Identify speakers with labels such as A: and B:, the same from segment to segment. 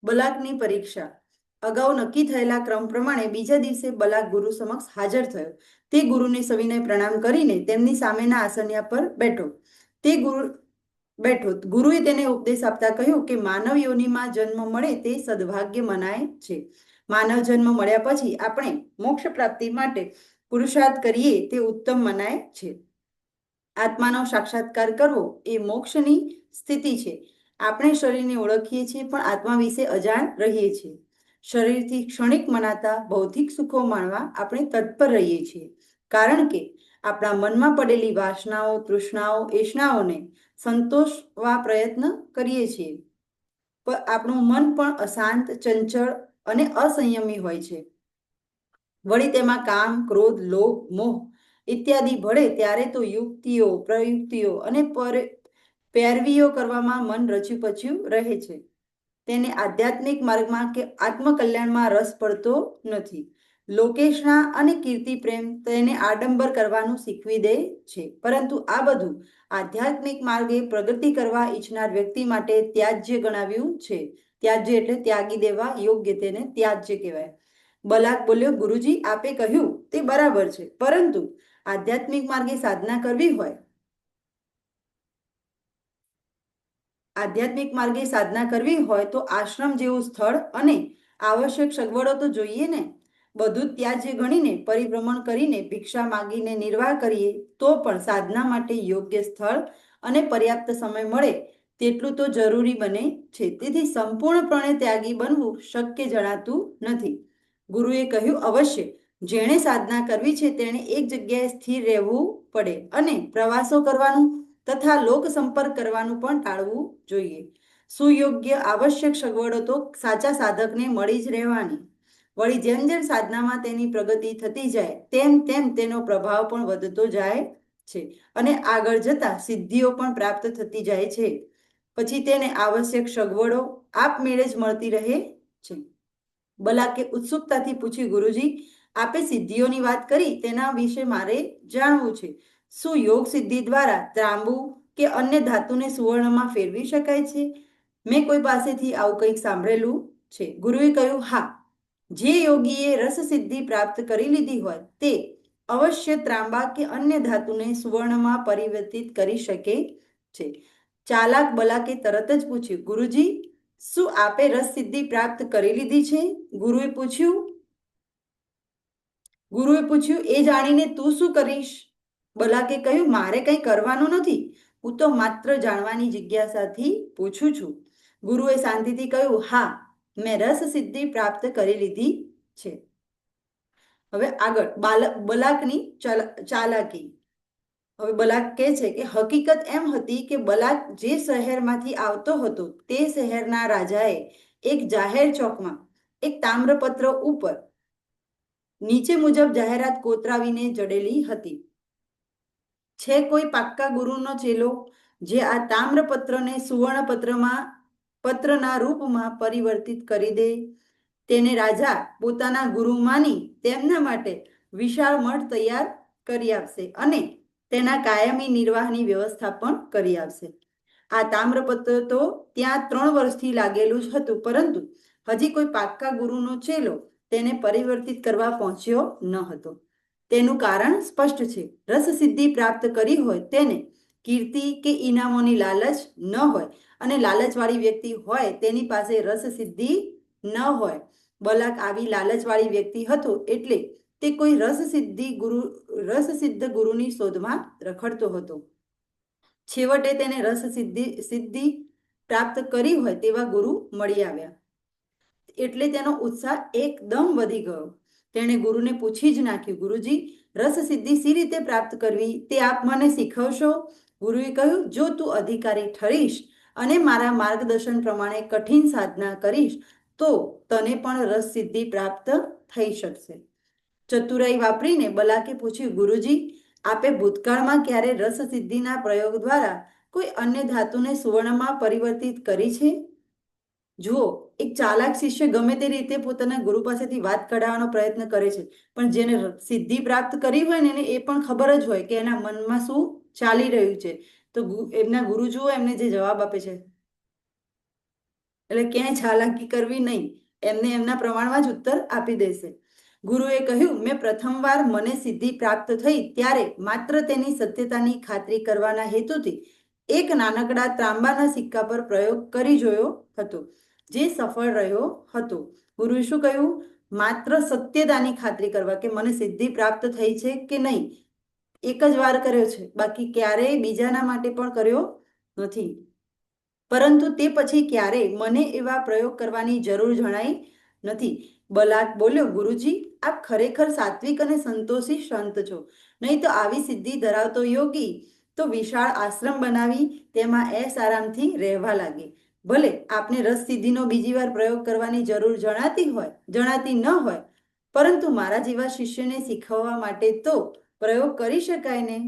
A: બલાકની પરીક્ષા. અગાઉ નક્કી થયેલા ક્રમ પ્રમાણે બીજા દિવસે બલાક ગુરુ સમક્ષ હાજર થયો. તે ગુરુને સવિનય પ્રણામ કરીને તેમની સામેના આસનિયા પર બેઠો. ગુરુએ તેને ઉપદેશ આપતા કહ્યું કે માનવ યોનિમાં જન્મ મળે તે સદભાગ્ય મનાય છે. માનવ જન્મ મળ્યા પછી આપણે મોક્ષ પ્રાપ્તિ માટે પુરુષાર્થ કરીએ તે ઉત્તમ મનાય છે. આત્માનો સાક્ષાત્કાર કરવો એ મોક્ષની સ્થિતિ છે. આપણે શરીરને ઓળખીએ છીએ પણ આત્મા વિશે અજાણ રહીએ છીએ. શરીરથી ક્ષણિક મનાતા ભૌતિક સુખો માણવા આપણે તત્પર રહીએ છીએ, કારણ કે આપણા મનમાં પડેલી વાસનાઓ, તૃષ્ણાઓ, એષ્ણાઓને સંતોષવા પ્રયત્ન કરીએ છીએ. પણ આપણું મન પણ અશાંત, ચંચળ અને અસંયમી હોય છે. વળી તેમાં કામ, ક્રોધ, લોભ, મોહ ઇત્યાદિ ભળે ત્યારે તો યુક્તિઓ, પ્રયુક્તિઓ અને પેરવીઓ કરવામાં મન રચ્યું રહે છે. તેને આધ્યાત્મિક માર્ગમાં કે આત્મકલ્યાણમાં રસ પડતો નથી. લોકેશના અને કીર્તિ પ્રેમ તેને આડંબર કરવાનું શીખવી દે છે. પરંતુ આ બધું આધ્યાત્મિક માર્ગે પ્રગતિ કરવા ઈચ્છનાર વ્યક્તિ માટે ત્યાજ્ય ગણાવ્યું છે. ત્યાજ્ય એટલે ત્યાગી દેવા યોગ્ય, તેને ત્યાજ્ય કહેવાય. બલાક બોલ્યો, ગુરુજી, આપે કહ્યું તે બરાબર છે, પરંતુ આધ્યાત્મિક માર્ગે સાધના કરવી હોય તો આશ્રમ જેવું સ્થળ અને આવશ્યક સગવડો તો જોઈએ ને. બધું ત્યાજ્ય ગણીને પરિભ્રમણ કરીને ભિક્ષા માગીને નિર્વાહ કરીએ તો પણ સાધના માટે યોગ્ય સ્થળ અને પર્યાપ્ત સમય મળે તેટલું તો જરૂરી બને છે. તેથી સંપૂર્ણપણે ત્યાગી બનવું શક્ય જણાતું નથી. ગુરુએ કહ્યું, અવશ્ય જેણે સાધના કરવી છે તેણે એક જગ્યાએ સ્થિર રહેવું પડે અને પ્રવાસો કરવાનું તથા લોક સંપર્ક કરવાનું પણ ટાળવું જોઈએ. સુયોગ્ય આવશ્યક સગવડો તો સાચા સાધકને મળી જ રહેવાની. વળી જેમ જેમ સાધનામાં તેની પ્રગતિ થતી જાય તેમ તેમ તેનો પ્રભાવ પણ વધતો જાય છે અને આગળ જતા સિદ્ધિઓ પણ પ્રાપ્ત થતી જાય છે. પછી તેને આવશ્યક સગવડો આપમેળે જ મળતી રહે છે. બલાકે ઉત્સુકતાથી પૂછ્યું, ગુરુજી, આપે સિદ્ધિઓની વાત કરી, તેના વિશે મારે જાણવું છે. શું યોગ સિદ્ધિ દ્વારા ત્રાંબુ કે અન્ય ધાતુને સુવર્ણમાં ફેરવી શકાય છે? મેં કોઈ પાસેથી આવું કંઈક સાંભળેલું છે. ગુરુએ કહ્યું, હા, જે યોગીએ રસ સિદ્ધિ પ્રાપ્ત કરી લીધી હોય તે અવશ્ય ત્રાંબા કે અન્ય ધાતુને સુવર્ણમાં પરિવર્તિત કરી શકે છે. ચાલાક બલાકે તરત જ પૂછ્યું, ગુરુજી, શું આપે રસ સિદ્ધિ પ્રાપ્ત કરી લીધી છે? ગુરુએ પૂછ્યું, એ જાણીને તું શું કરીશ? બલાકે કહ્યું, મારે કંઈ કરવાનું નથી. હું તો માત્ર જાણવાની જિજ્ઞાસાથી પૂછું છું. ગુરુએ શાંતિથી કહ્યું, હા, મેં રસ સિદ્ધિ પ્રાપ્ત કરી લીધી છે. હવે આગળ બલાકની ચાલાકી. હવે બલાક કહે છે કે હકીકત એમ હતી કે બલાક જે શહેરમાંથી આવતો હતો તે શહેરના રાજાએ એક જાહેર ચોકમાં એક તામ્રપત્ર ઉપર નીચે મુજબ જાહેરાત કોતરાવીને જડેલી હતી. છે કોઈ પાક્કા ગુરુનો ચેલો જે આ તામ્રપત્રને સુવર્ણ પત્રના રૂપમાં પરિવર્તિત કરી દે, તેને રાજા પોતાના ગુરુ માની તેમના માટે વિશાળ મઠ તૈયાર કરી આપશે અને તેના કાયમી નિર્વાહની વ્યવસ્થા પણ કરી આપશે. આ તામ્રપત્ર તો ત્યાં 3 વર્ષથી લાગેલું જ હતું, પરંતુ હજી કોઈ પાક્કા ગુરુનો ચેલો તેને પરિવર્તિત કરવા પહોંચ્યો ન હતો. તેનું કારણ સ્પષ્ટ છે. રસ સિદ્ધિ પ્રાપ્ત કરી હોય તેને કીર્તિ કે ઇનામોની લાલચ ન હોય અને લાલચવાળી વ્યક્તિ હોય તેની પાસે રસ સિદ્ધિ ન હોય. બલાક આવી લાલચવાળી વ્યક્તિ હતો એટલે તે કોઈ રસસિદ્ધ ગુરુની શોધમાં રખડતો હતો. છેવટે તેને રસ સિદ્ધિ પ્રાપ્ત કરી હોય તેવા ગુરુ મળી આવ્યા એટલે તેનો ઉત્સાહ એકદમ વધી ગયો. તેણે ગુરુને પૂછી જ નાખ્યું, ગુરુજી, રસ સિદ્ધિ સી રીતે પ્રાપ્ત કરવી તે આપ મને શીખવશો? ગુરુએ કહ્યું, જો તું અધિકારી ઠરીશ અને મારા માર્ગદર્શન પ્રમાણે કઠિન સાધના કરીશ તો તને પણ રસ સિદ્ધિ પ્રાપ્ત થઈ શકશે. ચતુરાઈ વાપરીને બલાકે પૂછ્યું, ગુરુજી, આપે ભૂતકાળમાં ક્યારે રસ સિદ્ધિના પ્રયોગ દ્વારા કોઈ અન્ય ધાતુને સુવર્ણમાં પરિવર્તિત કરી છે? જુઓ, એક ચાલાક શિષ્ય ગમે તે રીતે પોતાના ગુરુ પાસેથી વાત કઢાવવાનો પ્રયત્ન કરે છે, પણ જેને સિદ્ધિ પ્રાપ્ત કરી હોય ને એને એ પણ ખબર જ હોય કે એના મનમાં શું ચાલી રહ્યું છે. તો એમના ગુરુ જુઓ એમને જે જવાબ આપે છે. એટલે ક્યાંય ચાલાકી કરવી નહીં, એમને એમના પ્રમાણમાં જ ઉત્તર આપી દેશે. ગુરુએ કહ્યું, મેં પ્રથમવાર મને સિદ્ધિ પ્રાપ્ત થઈ ત્યારે માત્ર તેની સત્યતાની ખાતરી કરવાના હેતુથી એક નાનકડા તાંબાના સિક્કા પર પ્રયોગ કરી જોયો હતો, જે સફળ રહ્યો હતો. ગુરુએ શું કહ્યું? માત્ર સત્યતાની ખાતરી કરવા કે મને સિદ્ધિ પ્રાપ્ત થઈ છે કે નહીં, એક જ વાર કર્યો છે, બાકી ક્યારેય બીજાના માટે પણ કર્યો નથી. પરંતુ તે પછી ક્યારેય મને એવા પ્રયોગ કરવાની જરૂર જણાઈ નથી. બલાક બોલ્યો, ગુરુજી, આપ ખરેખર સાત્વિક અને સંતોષી સંત છો. નહીં તો આવી સિદ્ધિ ધરાવતો યોગી તો વિશાળ આશ્રમ બનાવી તેમાં આરામથી રહેવા લાગે. ભલે આપને રસ સિદ્ધિનો બીજી વાર પ્રયોગ કરવાની જરૂર જણાતી ન હોય, પરંતુ મારા જેવા શિષ્યને શીખવવા માટે તો પ્રયોગ કરી શકાય ને.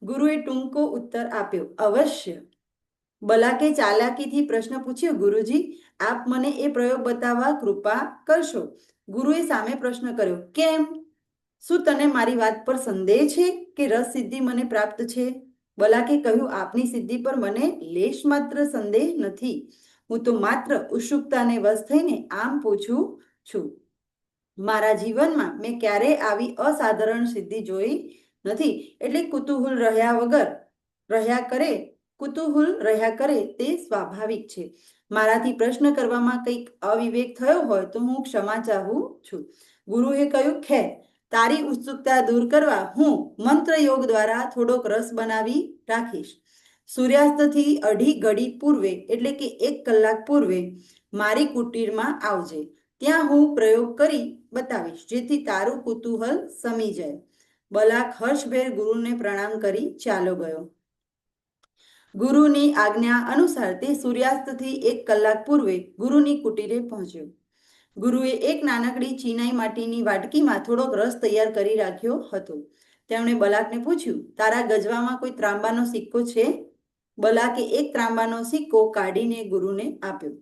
A: ગુરુએ ટૂંકો ઉત્તર આપ્યો, અવશ્ય. બલાકે ચાલાકીથી પ્રશ્ન પૂછ્યો, ગુરુજી, આપ મને એ પ્રયોગ બતાવવા કૃપા કરશો? ગુરુએ સામે પ્રશ્ન કર્યો, કેમ? શું તને મારી વાત પર સંદેહ છે કે રસ સિદ્ધિ મને પ્રાપ્ત છે? બલાકે કહ્યું, આપની સિદ્ધિ પર મને લેશ માત્ર સંદેહ નથી. હું તો માત્ર ઉત્સુકતાને વશ થઈને આમ પૂછું છું. મારા જીવનમાં મેં ક્યારેય આવી અસાધારણ સિદ્ધિ જોઈ નથી, એટલે કુતૂહલ રહ્યા કરે તે સ્વાભાવિક છે. મારાથી પ્રશ્ન કરવામાં કંઈક અવિવેક થયો હોય તો હું ક્ષમા ચાહું છું. ગુરુએ કહ્યું, ખેર, તારી ઉત્સુકતા દૂર કરવા હું મંત્ર યોગ દ્વારા થોડોક રસ બનાવી રાખીશ. સૂર્યાસ્તથી અઢી ઘડી પૂર્વે, એટલે કે 1 કલાક પૂર્વે મારી કુટીરમાં આવજે. ત્યાં હું પ્રયોગ કરી બતાવીશ, જેથી તારું કુતૂહલ શમી જાય. બલાક હર્ષભેર ગુરુને પ્રણામ કરી ચાલ્યો ગયો. ગુરુની આજ્ઞા અનુસાર તે સૂર્યાસ્તથી 1 કલાક પૂર્વે ગુરુની કુટીરે પહોંચ્યો. ગુરુએ એક નાનકડી ચીનાઈ માટીની વાટકીમાં થોડોક રસ તૈયાર કરી રાખ્યો હતો. તેમણે બલાકને પૂછ્યું, તારા ગજવામાં કોઈ ત્રાંબાનો સિક્કો છે? બલાકે એક ત્રાંબાનો સિક્કો કાઢીને ગુરુને આપ્યો.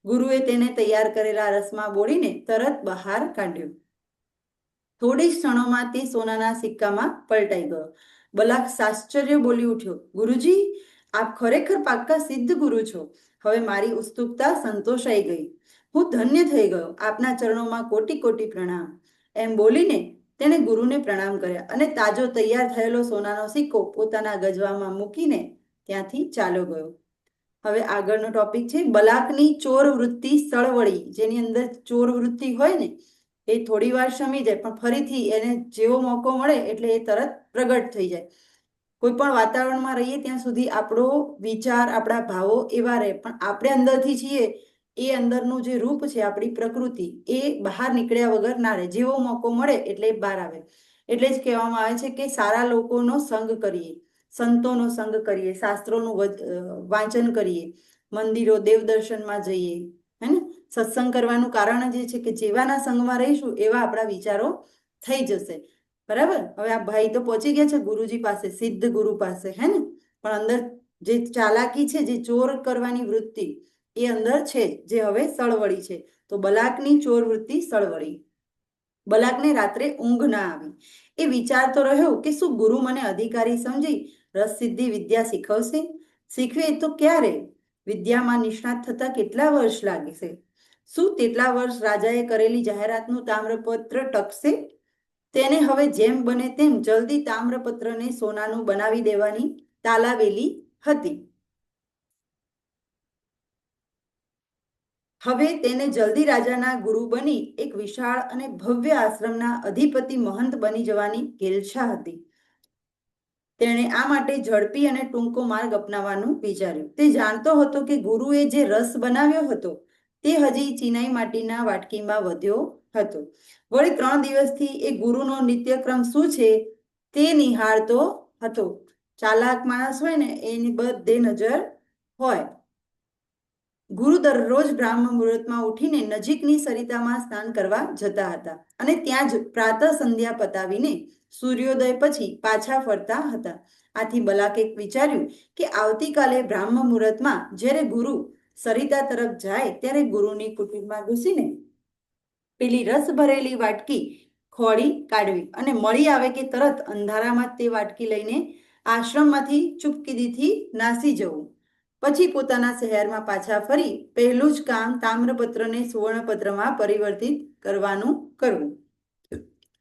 A: ગુરુએ તેને તૈયાર કરેલા રસમાં બોળીને તરત બહાર કાઢ્યો. થોડી ક્ષણોમાં તે સોનાના સિક્કામાં પલટાઈ ગયો. બલાક આશ્ચર્ય બોલી ઉઠ્યો, ગુરુજી, આપ ખરેખર પાક્કા સિદ્ધ ગુરુ છો. હવે મારી ઉત્સુકતા સંતોષાઈ ગઈ. હું ધન્ય થઈ ગયો. આપના ચરણોમાં કોટી કોટી પ્રણામ. એમ બોલીને તેણે ગુરુને પ્રણામ કર્યા અને તાજો તૈયાર થયેલો સોનાનો સિક્કો પોતાના ગજવામાં મૂકીને ત્યાંથી ચાલ્યો ગયો. હવે આગળનો ટોપિક છે બલાકની ચોર વૃત્તિ સળવળી. જેની અંદર ચોર વૃત્તિ હોય ને એ થોડી વાર શમી જાય, પણ ફરીથી એને જેવો મોકો મળે એટલે એ તરત પ્રગટ થઈ જાય. કોઈ પણ વાતાવરણમાં રહીએ ત્યાં સુધી આપણો વિચાર, આપણા ભાવો એવા રહે, પણ આપણે અંદરથી છીએ એ અંદરનું જે રૂપ છે, આપણી પ્રકૃતિ, એ બહાર નીકળ્યા વગર ના રહે. જેવો મોકો મળે એટલે બહાર આવે. એટલે જ કહેવામાં આવે છે કે સારા લોકોનો સંગ કરીએ, સંતોનો સંગ કરીએ, શાસ્ત્રોનું વાંચન કરીએ, મંદિરો, દેવદર્શનમાં જઈએ, હે ને. સત્સંગ કરવાનું કારણ જ એ છે કે જેવાના સંગમાં રહીશું એવા આપણા વિચારો થઈ જશે. બરાબર. હવે આ ભાઈ તો પહોંચી ગયા છે ગુરુજી પાસે, સિદ્ધ ગુરુ પાસે, હે ને. પણ અંદર જે ચાલાકી છે, જે ચોર કરવાની વૃત્તિ, એ અંદર છે, જે હવે સળવળી છે. તો બલાકની ચોર વૃત્તિ સળવળી. બલાકને રાત્રે ઊંઘ ના આવી. એ વિચારતો રહ્યો કે શું ગુરુ મને અધિકારી સમજી રસ સિદ્ધિ વિદ્યા શીખવશે? શીખવે તો ક્યારે? વિદ્યામાં નિષ્ણાત થતા કેટલા વર્ષ લાગશે? શું તેટલા વર્ષ રાજાએ કરેલી જાહેરાતનું તામ્રપત્ર ટકશે? તેને હવે જેમ બને તેમ જલ્દી તામ્રપત્રને સોનાનું બનાવી દેવાની તાલાવેલી હતી. હવે તેને જલ્દી રાજાના ગુરુ બની એક વિશાળ અને ભવ્ય આશ્રમના અધિપતિ મહંત બની જવાની ઘેલછા હતી. તેણે આ માટે ઝડપી અને ટૂંકો માર્ગ અપનાવવાનું વિચાર્યું. તે જાણતો હતો કે ગુરુએ જે રસ બનાવ્યો હતો તે હજી ચીનાઈ માટીના વાટકીમાં વધ્યો હતો. વળી 3 દિવસથી એ ગુરુનો નિત્યક્રમ શું છે તે નિહાળતો હતો. ચાલાક માણસ હોય ને એની બધે નજર હોય. ગુરુ દરરોજ બ્રાહ્મ મુહૂર્તમાં ઉઠીને નજીકની સરિતામાં સ્નાન કરવા જતા હતા અને ત્યાં જ પ્રાતઃ સંધ્યા પતાવીને સૂર્યોદય પછી પાછા ફરતા હતા. આથી બલાકે વિચાર્યું કે આવતીકાલે બ્રાહ્મ મુહૂર્તમાં જ્યારે ગુરુ સરિતા તરફ જાય ત્યારે ગુરુની કુટીરમાં ઘૂસીને પેલી રસ ભરેલી વાટકી ખોળી કાઢવી અને મળી આવે કે તરત અંધારામાં તે વાટકી લઈને આશ્રમમાંથી ચૂપકીદીથી નાસી જવું. પછી પોતાના શહેરમાં પાછા ફરી પહેલું જ કામ તામ્રપત્રને સુવર્ણપત્રમાં પરિવર્તિત કરવાનું કરવું.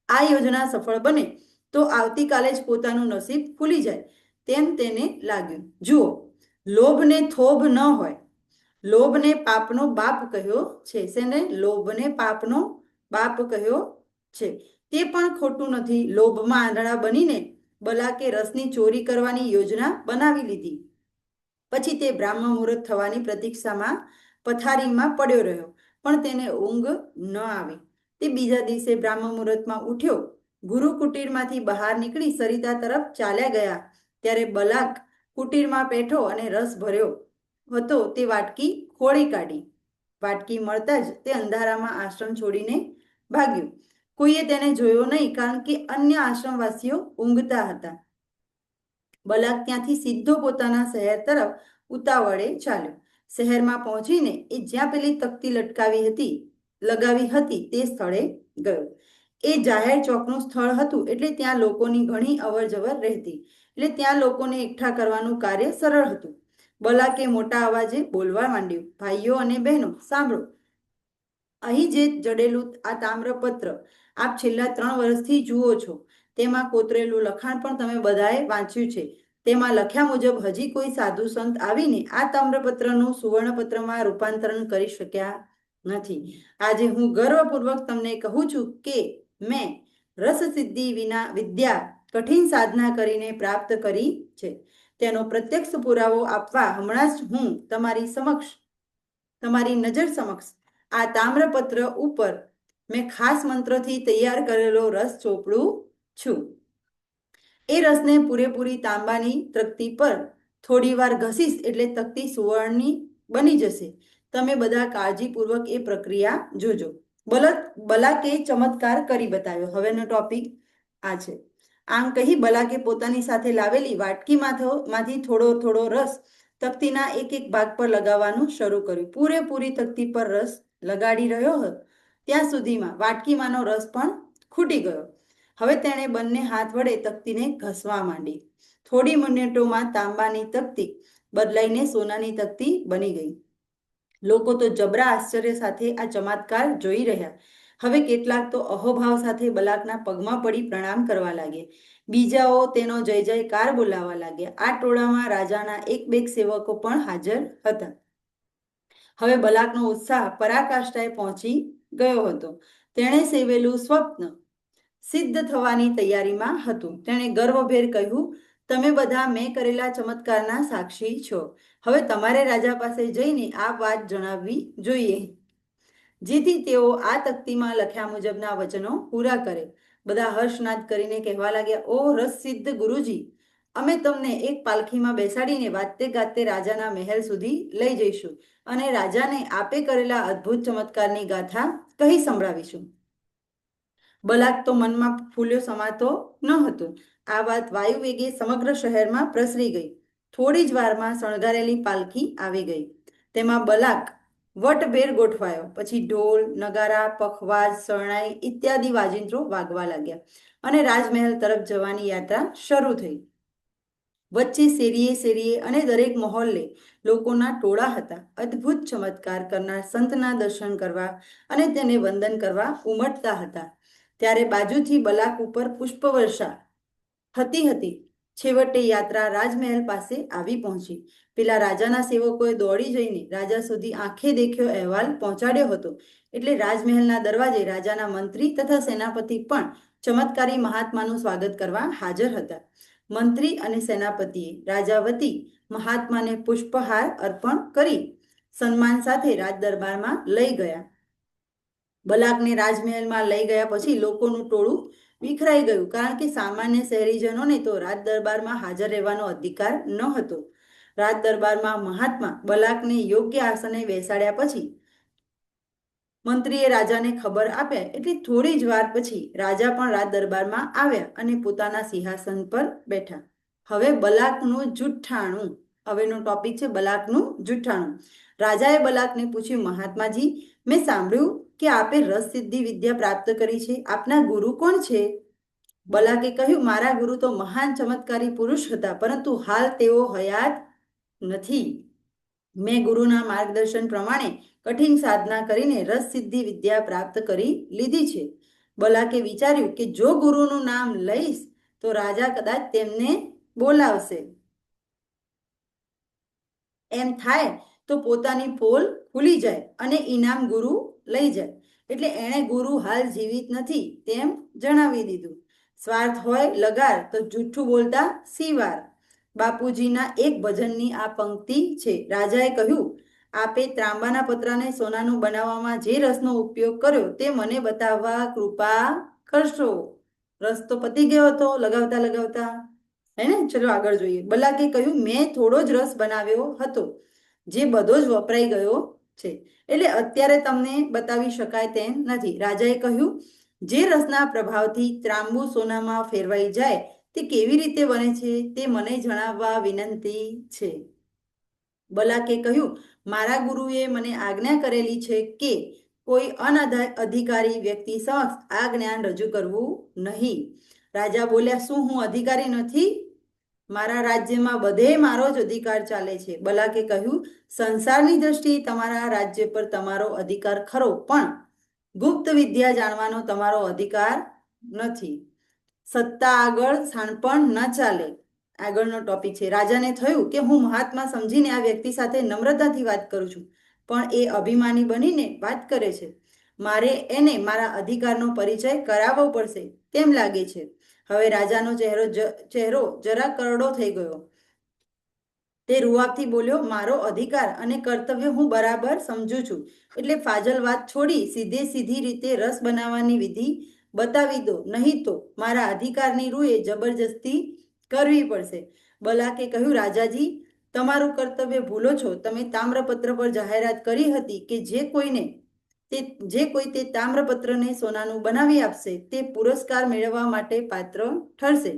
A: આ યોજના સફળ બને તો આવતીકાલે જ પોતાનું નસીબ ખુલી જાય તેમ તેને લાગ્યું. જુઓ, લોભને થોભ ન હોય. લોભને પાપનો બાપ કહ્યો છે. શેને? લોભને પાપનો બાપ કહ્યો છે. તે પણ ખોટું નથી. લોભમાં આંધળા બનીને બલાકે રસની ચોરી કરવાની યોજના બનાવી લીધી. પછી તે બ્રાહ્મ મુહૂર્ત થવાની પ્રતીક્ષામાં પથારીમાં પડ્યો રહ્યો, પણ તેને ઊંઘ ન આવી. તે બીજા દિવસે બ્રાહ્મ મુહૂર્તમાં ઉઠ્યો, ગુરુ કુટીરમાંથી બહાર નીકળી સરિતા તરફ ચાલ્યા ગયા. ત્યારે બલાક કુટીરમાં બેઠો અને રસ ભર્યો હતો તે વાટકી ખોળી કાઢી. વાટકી મળતા જ તે અંધારામાં આશ્રમ છોડીને ભાગ્યો. કોઈએ તેને જોયો નહીં, કારણ કે અન્ય આશ્રમવાસીઓ ઊંઘતા હતા. બલાક ત્યાંથી સીધો પોતાના શહેર તરફ ઉતાવળે ચાલ્યો. શહેરમાં પહોંચીને એ જ્યાં પેલી તકતી લગાવી હતી તે સ્થળે ગયો. એ જાહેર ચોકનું સ્થળ હતું, એટલે ત્યાં લોકોની ઘણી અવર જવર રહેતી, એટલે ત્યાં લોકોને એકઠા કરવાનું કાર્ય સરળ હતું. બલાકે મોટા અવાજે બોલવા માંડ્યું, ભાઈઓ અને બહેનો, સાંભળો. અહીં જે જડેલું આ તામ્રપત્ર આપ છેલ્લા 3 વર્ષથી જુઓ છો. તેમાં કોતરેલું લખાણ પણ તમે બધાએ વાંચ્યું છે. તેમાં લખ્યા મુજબ હજી કોઈ સાધુ સંત આવીને આ તામ્રપત્રનું સુવર્ણપત્રમાં રૂપાંતરણ કરી શક્યા નથી. આજે હું ગર્વપૂર્વક તમને કહું છું કે મેં રસસિદ્ધિ વિદ્યા કઠિન સાધના કરીને પ્રાપ્ત કરી છે. તેનો પ્રત્યક્ષ પુરાવો આપવા હમણાં જ હું તમારી નજર સમક્ષ આ તામ્રપત્ર ઉપર મેં ખાસ મંત્રથી તૈયાર કરેલો રસ ચોપડું છું. એ રસને પૂરેપૂરી તાંબાની તકતી પર થોડી વાર ઘસીશ એટલે તકતી સુવર્ણની બની જશે. તમે બધા કાળજીપૂર્વક એ પ્રક્રિયા જોજો. બલાકે ચમત્કાર કરી બતાવ્યો. હવેનો ટોપિક આ છે. આમ કહી બલાકે પોતાની સાથે લાવેલી વાટકીમાંથી થોડો થોડો રસ તકતીના એક એક ભાગ પર લગાવવાનું શરૂ કર્યું. પૂરેપૂરી તકતી પર રસ લગાડી રહ્યો હતો ત્યાં સુધીમાં વાટકીમાંનો રસ પણ ખૂટી ગયો. હવે તેણે બંને હાથ વડે તકતીને ઘસવા માંડી. થોડી મિનિટોમાં તાંબાની તકતી બદલાઈને સોનાની તકતી બની ગઈ. લોકો તો જબરા આશ્ચર્ય સાથે આ ચમત્કાર જોઈ રહ્યા. હવે કેટલાક તો અહોભાવ સાથે બલાકના પગમાં પડી પ્રણામ કરવા લાગ્યા. બીજાઓ તેનો જય જયકાર બોલાવવા લાગ્યા. આ ટોળામાં રાજાના એક બે સેવકો પણ હાજર હતા. હવે બલાકનો ઉત્સાહ પરાકાષ્ઠાએ પહોંચી ગયો હતો. તેણે સેવેલું સ્વપ્ન સિદ્ધ થવાની તૈયારીમાં હતું. તેણે ગર્વભેર કહ્યું, તમે બધા મેં કરેલા ચમત્કારના સાક્ષી છો. હવે તમારે રાજા પાસે જઈને આ વાત જણાવવી જોઈએ, જેથી તેઓ આ તકતીમાં લખ્યા મુજબના વચનો પૂરા કરે. બધા હર્ષનાદ કરીને કહેવા લાગ્યા, ઓ રસસિદ્ધ ગુરુજી, અમે તમને એક પાલખીમાં બેસાડીને વાતે ગાતે રાજાના મહેલ સુધી લઈ જઈશું અને રાજાને આપે કરેલા અદ્ભુત ચમત્કારની ગાથા કહી સંભળાવીશું. બલાક તો મનમાં ફૂલ્યો સમાતો ન હતો. આ વાત વાયુ વેગે સમગ્ર શહેરમાં પ્રસરી ગઈ. થોડી જ વારમાં શણગારેલી પાલખી આવી ગઈ. તેમાં બલાક વટભેર ગોઠવાયો. પછી ઢોલ, નગારા, પખવાજ, શરણાઈ ઇત્યાદિ વાજિંત્રો વાગવા લાગ્યા અને રાજમહેલ તરફ જવાની યાત્રા શરૂ થઈ. વચ્ચે શેરીએ શેરીએ અને દરેક મહોલ્લે લોકોના ટોળા હતા. અદ્ભુત ચમત્કાર કરનાર સંતના દર્શન કરવા અને તેને વંદન કરવા ઉમટતા હતા. ત્યારે બાજુથી બલાક ઉપર પુષ્પવર્ષા થતી હતી. છેવટે યાત્રા રાજમહેલ પાસે આવી પહોંચી. પેલા રાજાના સેવકોએ દોડી જઈને રાજા સુધી આંખે દેખ્યો અહેવાલ પહોંચાડ્યો હતો. એટલે રાજમહેલના દરવાજે રાજાના મંત્રી તથા સેનાપતિ પણ ચમત્કારી મહાત્માનું સ્વાગત કરવા હાજર હતા. મંત્રી અને સેનાપતિએ રાજા વતી મહાત્માને પુષ્પહાર અર્પણ કરી સન્માન સાથે રાજ દરબારમાં લઈ ગયા. બલાકને રાજમહેલમાં લઈ ગયા પછી લોકોનું ટોળું વિખરાઈ ગયું, કારણ કે સામાન્ય શહેરીજનોને તો રાજ દરબારમાં હાજર રહેવાનો અધિકાર ન હતો. રાજ દરબારમાં મહાત્મા બલાકને યોગ્ય આસને બેસાડ્યા પછી મંત્રીએ રાજાને ખબર આપ્યા. એટલે થોડી જ વાર પછી રાજા પણ રાજ દરબારમાં આવ્યા અને પોતાના સિંહાસન પર બેઠા. હવે બલાકનું જુઠ્ઠાણું. હવેનો ટોપિક છે બલાકનું જુઠ્ઠાણું. રાજાએ બલાકને પૂછ્યું, મહાત્માજી, મેં સાંભળ્યું કે આપે રસસિદ્ધિ વિદ્યા પ્રાપ્ત કરી છે. આપના ગુરુ કોણ છે? બલાકે કહ્યું, મારા ગુરુ તો મહાન ચમત્કારી પુરુષ હતા, પરંતુ હાલ તેઓ હયાત નથી. મેં ગુરુના માર્ગદર્શન પ્રમાણે કઠિન સાધના કરીને રસ સિદ્ધિ વિદ્યા પ્રાપ્ત કરી લીધી છે. બલાકે વિચાર્યું કે જો ગુરુનું નામ લઈશ તો રાજા કદાચ તેમને બોલાવશે. એમ થાય તો પોતાની પોલ ખુલી જાય અને ઇનામ ગુરુ લઈ જાય. એટલે એણે ગુરુ હાલ જીવિત નથી તેમ જણાવી દીધું. સ્વાર્થ હોય લગાર તો જૂઠું બોલતા શિવાર. બાપુજીના એક ભજનની આ પંક્તિ છે. રાજાએ કહ્યું, આપે ત્રાંબાના પતરાને સોનાનું બનાવવામાં જે રસનો ઉપયોગ કર્યો તે મને બતાવવા કૃપા કરશો. રસ તો પતી ગયો હતો લગાવતા લગાવતા, હે ને. ચલો આગળ જોઈએ. બલાકે કહ્યું, મેં થોડો જ રસ બનાવ્યો હતો જે બધો જ વપરાઈ ગયો છે, એટલે અત્યારે તમને બતાવી શકાય તેમ નથી. રાજાએ કહ્યું, જે રસના પ્રભાવથી ત્રાંબુ સોનામાં ફેરવાઈ જાય તે કેવી રીતે બને છે તે મને જણાવવા વિનંતી છે. બલાકે કહ્યું, મારા ગુરુએ મને આજ્ઞા કરેલી છે કે કોઈ અનધિકારી વ્યક્તિ સમક્ષ આ જ્ઞાન રજૂ કરવું નહીં. રાજા બોલ્યા, શું હું અધિકારી નથી? મારા રાજ્યમાં બધે મારો જ અધિકાર ચાલે છે. બલાકે કહ્યું, સંસારની દ્રષ્ટિએ તમારા રાજ્ય પર તમારો અધિકાર ખરો, પણ ગુપ્ત વિદ્યા જાણવાનો તમારો અધિકાર નથી. સત્તા આગળ શાણપણ ન ચાલે. આગળનો ટોપિક છે. રાજાને થયું કે હું મહાત્મા સમજીને આ વ્યક્તિ સાથે નમ્રતાથી વાત કરું છું, પણ એ અભિમાની બનીને વાત કરે છે. મારે એને મારા અધિકારનો પરિચય કરાવવો પડશે તેમ લાગે છે. હવે રાજાનો ચહેરો જરા કરડો થઈ ગયો. તે રૂઆબથી બોલ્યો, મારો અધિકાર અને કર્તવ્ય હું બરાબર સમજું છું, એટલે ફાજલ વાત છોડી સીધી રીતે રસ બનાવવાની વિધિ બતાવી દો, નહીં તો મારા અધિકારની રૂએ જબરજસ્તી કરવી પડશે. બલાકે કહ્યું, રાજાજી, તમારું કર્તવ્ય ભૂલો છો. તમે તામ્રપત્ર પર જાહેરાત કરી હતી કે જે કોઈ તે તામ્રપત્રને સોનાનું બનાવી આપશે તે પુરસ્કાર મેળવવા માટે પાત્ર ઠરશે.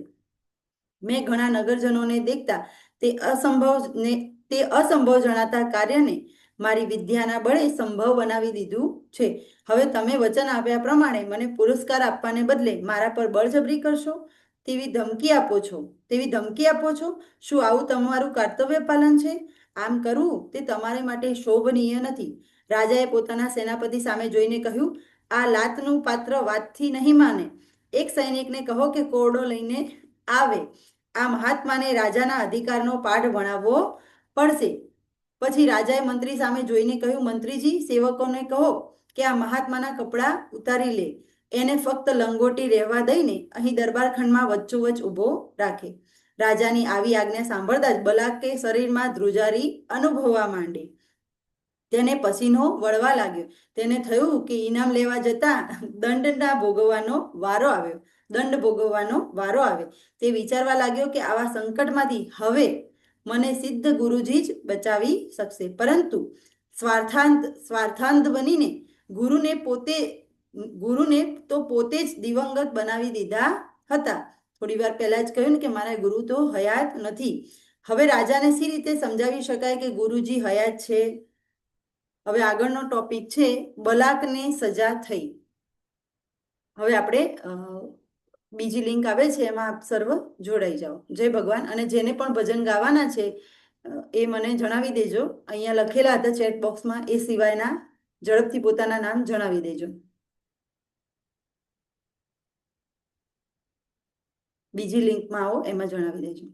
A: મેં ઘણા નગરજનોને દેખતા તે અસંભવ જણાતા કાર્યને મારી વિદ્યાના બળે સંભવ બનાવી દીધું છે. હવે તમે વચન આપ્યા પ્રમાણે મને પુરસ્કાર આપવાને બદલે મારા પર બળજબરી કરશો તેવી ધમકી આપો છો. શું આવું તમારું કર્તવ્ય પાલન છે? આમ કરવું તે તમારે માટે શોભનીય નથી. રાજાએ પોતાના સેનાપતિ સામે જોઈને કહ્યું, આ લાતનું પાત્ર વાતથી નહીં માને. એક સૈનિકને કહો કે કોરડો લઈને આવે. આ મહાત્માને રાજાના અધિકારનો પાઠ ભણાવવો પડશે. પછી રાજાએ મંત્રી સામે જોઈને કહ્યું, મંત્રીજી, સેવકોને કહો કે આ મહાત્માના કપડાં ઉતારી લે. એને ફક્ત લંગોટી રહેવા દઈને અહીં દરબારખંડમાં વચ્ચોવચ્ચ ઊભો રાખે. રાજાની આવી આજ્ઞા સાંભળતા જ બલાકે શરીરમાં ધ્રુજારી અનુભવવા માંડી. તેને પસીનો વળવા લાગ્યો. તેને થયું કે ઇનામ લેવા જતા દંડ ભોગવવાનો વારો આવ્યો. તે વિચારવા લાગ્યો કે આવા સંકટમાંથી હવે મને સિદ્ધ ગુરુજી જ બચાવી શકશે. પરંતુ સ્વાર્થાંત બનીને ગુરુને તો પોતે જ દિવંગત બનાવી દીધા હતા. થોડી વાર પહેલા જ કહ્યું ને કે મારા ગુરુ તો હયાત નથી. હવે રાજાને સી રીતે સમજાવી શકાય કે ગુરુજી હયાત છે? હવે આગળનો ટોપિક છે, બલાકને સજા થઈ. હવે આપણે બીજી લિંક આવે છે, એમાં આપ સર્વ જોડાઈ જાઓ. જય ભગવાન. અને જેને પણ ભજન ગાવાના છે એ મને જણાવી દેજો. અહીંયા લખેલા હતા ચેટ બોક્સમાં, એ સિવાયના ઝડપથી પોતાના નામ જણાવી દેજો. બીજી લિંકમાં આવો, એમાં જણાવી દેજો.